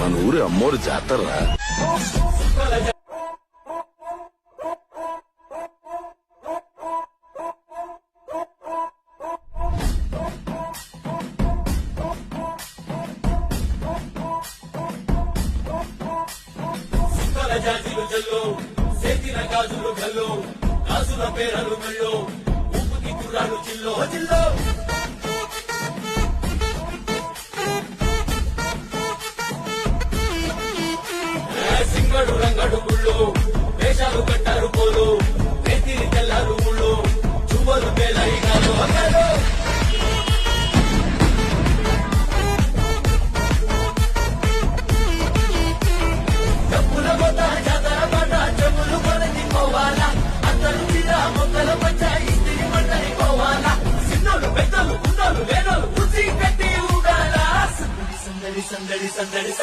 మన ఊరి అమ్మోరు జాతర. జాజీలు జల్లో సేతిన గాజులు గల్లో గాజుల పేరలు మెల్లో ఊపుకి కుర్రాలు చిల్లో జిల్లో సింగడు రంగడు గుళ్ళు వేషాలు కట్టారు పోలు నెత్తిని తెల్లారు ముళ్ళు చువ్వలు పేలైనాలు అక్కలు డబ్బుల మొత్త జాతర పాట చెవులు కొనని పోవాలా అందరూ తీరా మొక్కల పంచాయి తిరిగి మంటని పోవాలా సిన్నోళ్ళు పెద్దలు ఉన్నోళ్ళు లేనోళ్ళు కుర్చీ కట్టి ఊగాలా సందడి సందడి సందడి సందడి